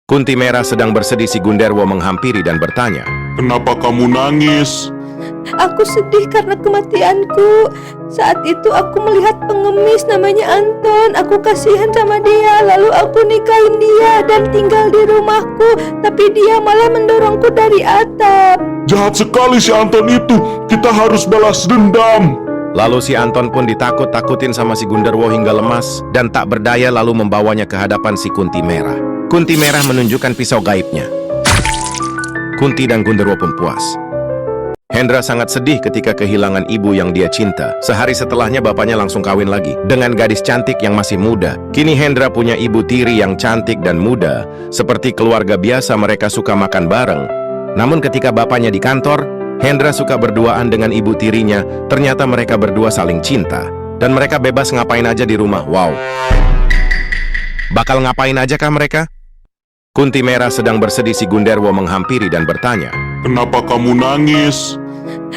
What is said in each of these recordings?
Kunti Merah sedang bersedih, si Gunderwo menghampiri dan bertanya. Kenapa kamu nangis? Aku sedih karena kematianku. Saat itu aku melihat pengemis namanya Anton. Aku kasihan sama dia. Lalu aku nikahin dia dan tinggal di rumahku. Tapi dia malah mendorongku dari atap. Jahat sekali si Anton itu. Kita harus balas dendam. Lalu si Anton pun ditakut-takutin sama si Gunderwo hingga lemas dan tak berdaya, lalu membawanya ke hadapan si Kunti Merah. Kunti Merah menunjukkan pisau gaibnya. Kunti dan Gunderwo pun puas. Hendra sangat sedih ketika kehilangan ibu yang dia cinta. Sehari setelahnya bapaknya langsung kawin lagi dengan gadis cantik yang masih muda. Kini Hendra punya ibu tiri yang cantik dan muda. Seperti keluarga biasa, mereka suka makan bareng. Namun ketika bapaknya di kantor, Hendra suka berduaan dengan ibu tirinya. Ternyata mereka berdua saling cinta. Dan mereka bebas ngapain aja di rumah. Wow. Bakal ngapain aja kah mereka? Kunti Merah sedang bersedih, si Gunderwo menghampiri dan bertanya. Kenapa kamu nangis?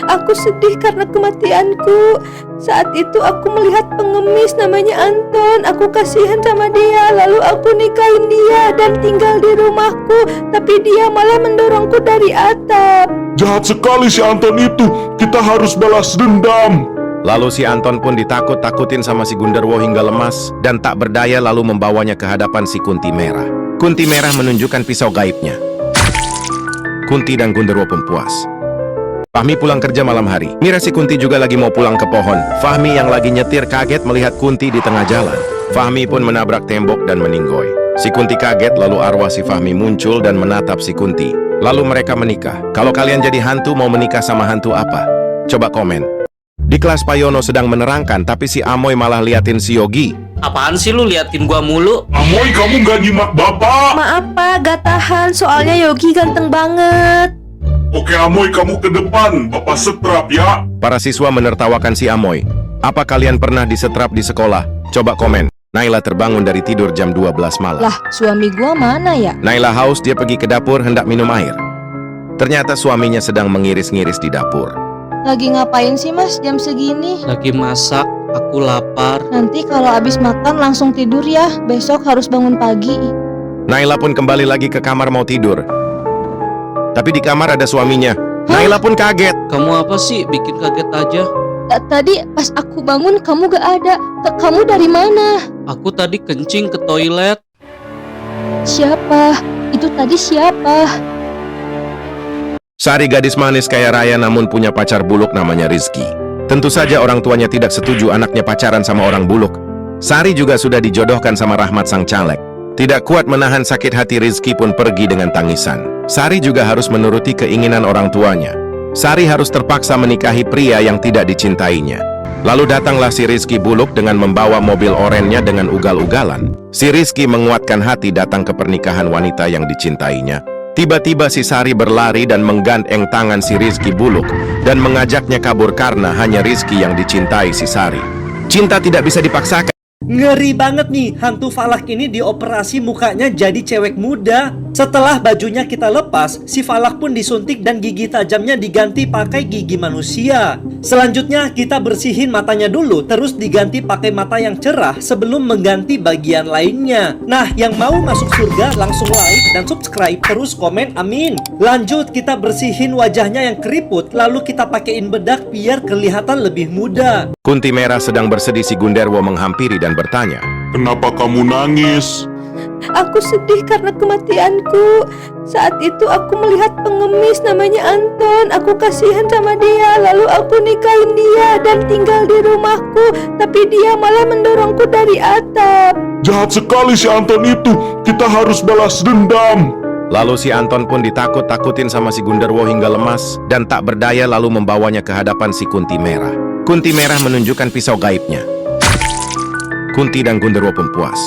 Aku sedih karena kematianku. Saat itu aku melihat pengemis namanya Anton. Aku kasihan sama dia. Lalu aku nikahin dia dan tinggal di rumahku. Tapi dia malah mendorongku dari atap. Jahat sekali si Anton itu. Kita harus balas dendam. Lalu si Anton pun ditakut-takutin sama si Gunderwo hingga lemas dan tak berdaya, lalu membawanya ke hadapan si Kunti Merah. Kunti Merah menunjukkan pisau gaibnya. Kunti dan Gunderwo pun puas. Fahmi pulang kerja malam hari. Mira si Kunti juga lagi mau pulang ke pohon. Fahmi yang lagi nyetir kaget melihat Kunti di tengah jalan. Fahmi pun menabrak tembok dan meninggoy. Si Kunti kaget, lalu arwah si Fahmi muncul dan menatap si Kunti. Lalu mereka menikah. Kalau kalian jadi hantu, mau menikah sama hantu apa? Coba komen. Di kelas Pak Yono sedang menerangkan, tapi si Amoy malah liatin si Yogi. Apaan sih lu liatin gua mulu? Amoy, kamu gak nyimak bapak. Maaf Pak, gak tahan. Soalnya Yogi ganteng banget. Oke Amoy, kamu ke depan. Bapak setrap ya. Para siswa menertawakan si Amoy. Apa kalian pernah disetrap di sekolah? Coba komen. Naila terbangun dari tidur jam 12 malam. Lah, suami gua mana ya? Naila haus, dia pergi ke dapur hendak minum air. Ternyata suaminya sedang mengiris-ngiris di dapur. Lagi ngapain sih Mas jam segini? Lagi masak, aku lapar. Nanti kalau habis makan langsung tidur ya. Besok harus bangun pagi. Naila pun kembali lagi ke kamar mau tidur. Tapi di kamar ada suaminya. Naila pun kaget. Kamu apa sih bikin kaget aja? Tadi pas aku bangun kamu gak ada. Kamu dari mana? Aku tadi kencing ke toilet. Siapa? Itu tadi siapa? Sari gadis manis kaya raya namun punya pacar buluk namanya Rizky. Tentu saja orang tuanya tidak setuju anaknya pacaran sama orang buluk. Sari juga sudah dijodohkan sama Rahmat sang caleg. Tidak kuat menahan sakit hati, Rizky pun pergi dengan tangisan. Sari juga harus menuruti keinginan orang tuanya. Sari harus terpaksa menikahi pria yang tidak dicintainya. Lalu datanglah si Rizky buluk dengan membawa mobil orennya dengan ugal-ugalan. Si Rizky menguatkan hati datang ke pernikahan wanita yang dicintainya. Tiba-tiba si Sari berlari dan menggandeng tangan si Rizky buluk dan mengajaknya kabur karena hanya Rizky yang dicintai si Sari. Cinta tidak bisa dipaksakan. Ngeri banget nih, hantu Falak ini dioperasi mukanya jadi cewek muda. Setelah bajunya kita lepas, si Falak pun disuntik dan gigi tajamnya diganti pakai gigi manusia. Selanjutnya kita bersihin matanya dulu, terus diganti pakai mata yang cerah sebelum mengganti bagian lainnya. Nah, yang mau masuk surga langsung like dan subscribe, terus komen amin. Lanjut kita bersihin wajahnya yang keriput, lalu kita pakein bedak biar kelihatan lebih muda. Kunti Merah sedang bersedih, si Gunderwo menghampiri dan bertanya. Kenapa kamu nangis? Aku sedih karena kematianku. Saat itu aku melihat pengemis namanya Anton. Aku kasihan sama dia. Lalu aku nikahin dia dan tinggal di rumahku. Tapi dia malah mendorongku dari atap. Jahat sekali si Anton itu. Kita harus balas dendam. Lalu si Anton pun ditakut-takutin sama si Gunderwo hingga lemas dan tak berdaya, lalu membawanya ke hadapan si Kunti Merah. Kunti Merah menunjukkan pisau gaibnya. Kunti dan Gunderwo pun puas.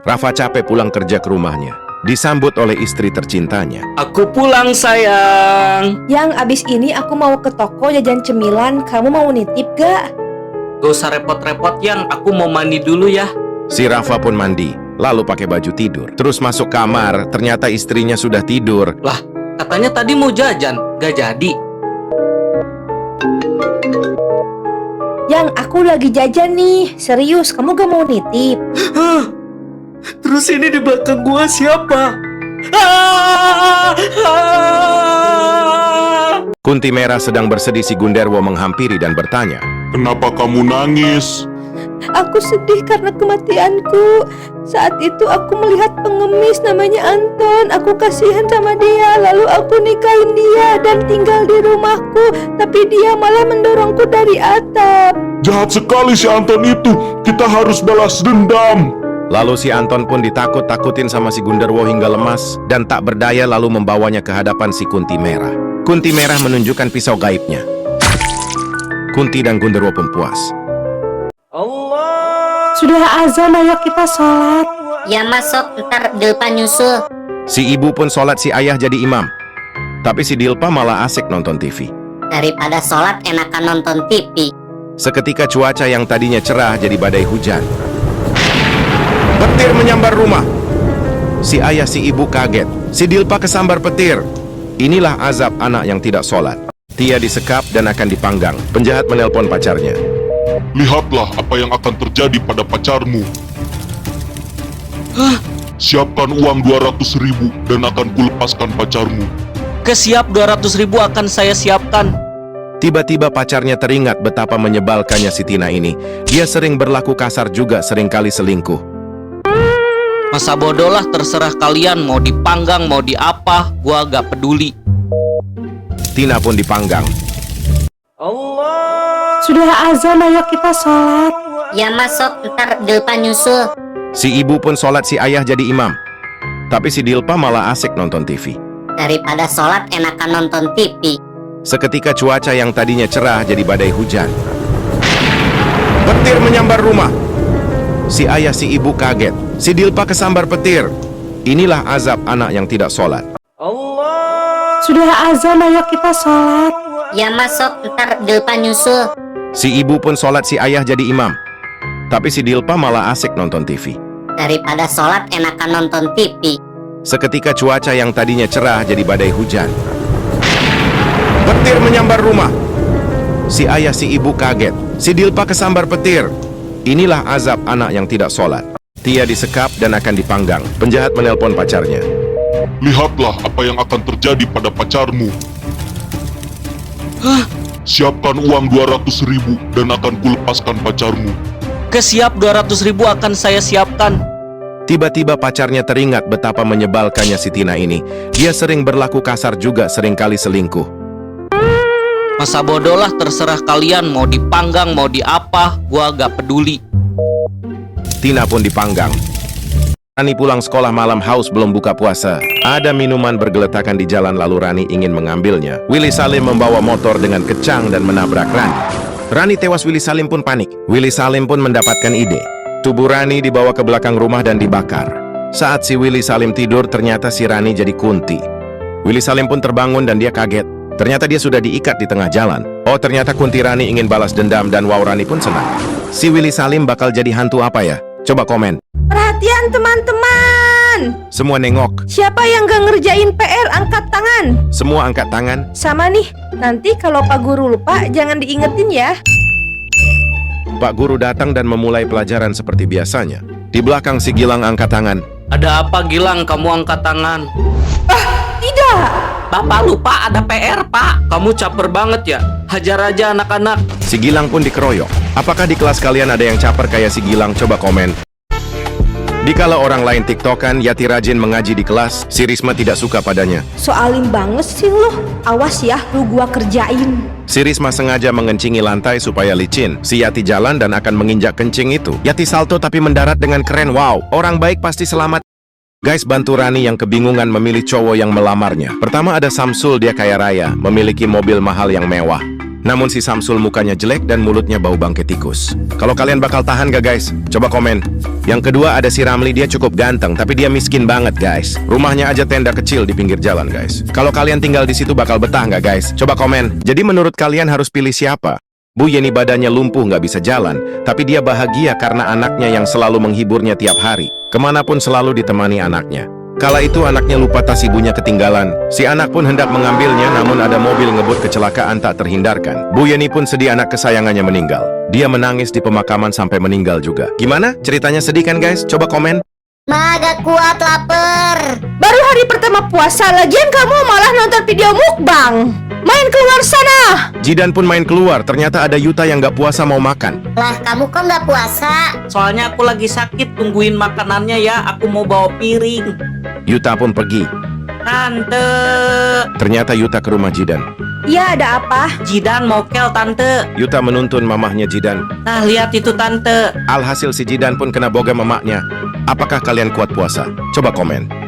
Rafa capek pulang kerja ke rumahnya, disambut oleh istri tercintanya. Aku pulang sayang. Yang abis ini aku mau ke toko jajan cemilan. Kamu mau nitip gak? Gak usah repot-repot yang, aku mau mandi dulu ya. Si Rafa pun mandi, lalu pakai baju tidur. Terus masuk kamar, ternyata istrinya sudah tidur. Lah, katanya tadi mau jajan, gak jadi. Yang aku lagi jajan nih. Serius, kamu gak mau nitip? Terus ini di belakang gua siapa? Kunti Merah sedang bersedih. Si Gunderwo menghampiri dan bertanya. Kenapa kamu nangis? Aku sedih karena kematianku. Saat itu aku melihat pengemis namanya Anton. Aku kasihan sama dia. Lalu aku nikahin dia dan tinggal di rumahku. Tapi dia malah mendorongku dari atap. Jahat sekali si Anton itu. Kita harus balas dendam. Lalu si Anton pun ditakut-takutin sama si Gunderwo hingga lemas dan tak berdaya, lalu membawanya ke hadapan si Kunti Merah. Kunti Merah menunjukkan pisau gaibnya. Kunti dan Gunderwo pun puas. Sudah azan, ayo kita sholat. Ya masuk, ntar Dilpa nyusul. Si ibu pun sholat, si ayah jadi imam. Tapi si Dilpa malah asik nonton TV. Daripada sholat enakan nonton TV. Seketika cuaca yang tadinya cerah jadi badai hujan. Petir menyambar rumah. Si ayah si ibu kaget. Si Dilpa kesambar petir. Inilah azab anak yang tidak sholat. Dia disekap dan akan dipanggang. Penjahat menelpon pacarnya. Lihatlah apa yang akan terjadi pada pacarmu. Siapkan uang 200.000 dan akan kulepaskan pacarmu. Kesiap 200.000 akan saya siapkan. Tiba-tiba pacarnya teringat betapa menyebalkannya si Tina ini. Dia sering berlaku kasar juga, seringkali selingkuh. Masa bodoh lah, terserah kalian mau dipanggang mau diapa, gua gak peduli. Tina pun dipanggang. Sudah azan, ayo kita sholat. Ya masuk, ntar Dilpa nyusul. Si ibu pun sholat, si ayah jadi imam. Tapi si Dilpa malah asik nonton TV. Daripada sholat enakan nonton TV. Seketika cuaca yang tadinya cerah jadi badai hujan. Petir menyambar rumah. Si ayah si ibu kaget. Si Dilpa kesambar petir. Inilah azab anak yang tidak sholat. Sudah azan, ayo kita sholat. Ya masuk, ntar Dilpa nyusul. Si ibu pun sholat, si ayah jadi imam. Tapi si Dilpa malah asik nonton TV. Daripada sholat enakan nonton TV. Seketika cuaca yang tadinya cerah jadi badai hujan. Petir menyambar rumah. Si ayah si ibu kaget. Si Dilpa kesambar petir. Inilah azab anak yang tidak sholat. Dia disekap dan akan dipanggang. Penjahat menelpon pacarnya. Lihatlah apa yang akan terjadi pada pacarmu. Siapkan uang 200.000 dan akan kulepaskan pacarmu. Kesiap 200.000 akan saya siapkan. Tiba-tiba pacarnya teringat betapa menyebalkannya si Tina ini. Dia sering berlaku kasar juga, seringkali selingkuh. Masa bodoh lah, terserah kalian mau dipanggang mau diapa, gua gak peduli. Tina pun dipanggang. Rani pulang sekolah malam haus, belum buka puasa. Ada minuman bergeletakan di jalan, lalu Rani ingin mengambilnya. Willy Salim membawa motor dengan kencang dan menabrak Rani. Rani tewas, Willy Salim pun panik. Willy Salim pun mendapatkan ide. Tubuh Rani dibawa ke belakang rumah dan dibakar. Saat si Willy Salim tidur, ternyata si Rani jadi Kunti. Willy Salim pun terbangun dan dia kaget. Ternyata dia sudah diikat di tengah jalan. Oh, ternyata Kunti Rani ingin balas dendam dan wow, Rani pun senang. Si Willy Salim bakal jadi hantu apa ya? Coba komen. Perhatian teman-teman. Semua nengok. Siapa yang gak ngerjain PR, angkat tangan. Semua angkat tangan. Sama nih, nanti kalau Pak Guru lupa, jangan diingetin ya. Pak Guru datang dan memulai pelajaran seperti biasanya. Di belakang si Gilang angkat tangan. Ada apa Gilang, kamu angkat tangan? Tidak. Bapak lupa ada PR, Pak. Kamu caper banget ya. Hajar aja anak-anak. Si Gilang pun dikeroyok. Apakah di kelas kalian ada yang caper kayak si Gilang? Coba komen. Dikala orang lain tiktokan, Yati rajin mengaji di kelas, si Risma tidak suka padanya. Soalim banget sih lo. Awas ya, lu gua kerjain. Si Risma sengaja mengencingi lantai supaya licin. Si Yati jalan dan akan menginjak kencing itu. Yati salto tapi mendarat dengan keren. Wow, orang baik pasti selamat. Guys, bantu Rani yang kebingungan memilih cowok yang melamarnya. Pertama ada Samsul, dia kaya raya, memiliki mobil mahal yang mewah. Namun si Samsul mukanya jelek dan mulutnya bau bangke tikus. Kalau kalian bakal tahan gak guys? Coba komen. Yang kedua ada si Ramli, dia cukup ganteng tapi dia miskin banget guys. Rumahnya aja tenda kecil di pinggir jalan guys. Kalau kalian tinggal di situ bakal betah gak guys? Coba komen. Jadi menurut kalian harus pilih siapa? Bu Yeni badannya lumpuh gak bisa jalan, tapi dia bahagia karena anaknya yang selalu menghiburnya tiap hari. Kemanapun selalu ditemani anaknya. Kala itu anaknya lupa tas ibunya ketinggalan. Si anak pun hendak mengambilnya, namun ada mobil ngebut, kecelakaan tak terhindarkan. Bu Yeni pun sedih anak kesayangannya meninggal. Dia menangis di pemakaman sampai meninggal juga. Gimana? Ceritanya sedih kan guys? Coba komen. Ma, gak kuat, lapar. Baru hari pertama selama puasa. Lagian kamu malah nonton video mukbang. Main keluar sana. Jidan pun main keluar, ternyata ada Yuta yang gak puasa mau makan. Lah, kamu kok nggak puasa? Soalnya aku lagi sakit, tungguin makanannya ya. Aku mau bawa piring. Yuta pun pergi. Tante, Ternyata Yuta ke rumah Jidan. Ya, ada apa? Jidan mokel tante. Yuta menuntun mamahnya Jidan. Nah, lihat itu tante. Alhasil si Jidan pun kena boga mamaknya. Apakah kalian kuat puasa? Coba komen.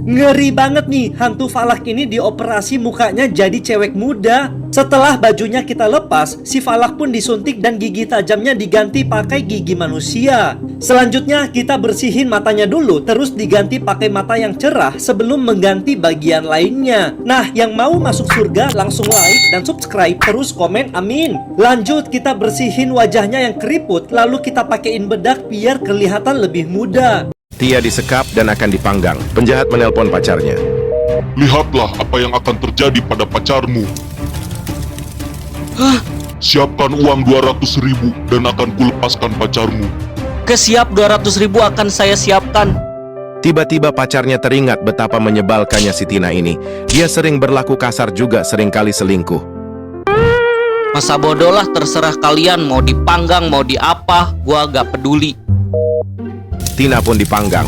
Ngeri banget nih, hantu Falak ini dioperasi mukanya jadi cewek muda. Setelah bajunya kita lepas, si Falak pun disuntik dan gigi tajamnya diganti pakai gigi manusia. Selanjutnya kita bersihin matanya dulu, terus diganti pakai mata yang cerah sebelum mengganti bagian lainnya. Nah, yang mau masuk surga langsung like dan subscribe, terus komen amin. Lanjut kita bersihin wajahnya yang keriput, lalu kita pakein bedak biar kelihatan lebih muda. Tia disekap dan akan dipanggang. Penjahat menelpon pacarnya. Lihatlah apa yang akan terjadi pada pacarmu. Siapkan uang 200.000 dan akan kulepaskan pacarmu. Kesiap 200.000 akan saya siapkan. Tiba-tiba pacarnya teringat betapa menyebalkannya si Tina ini. Dia sering berlaku kasar juga, seringkali selingkuh. Masa bodoh lah, terserah kalian mau dipanggang mau diapa, gua gak peduli. Tina pun dipanggang.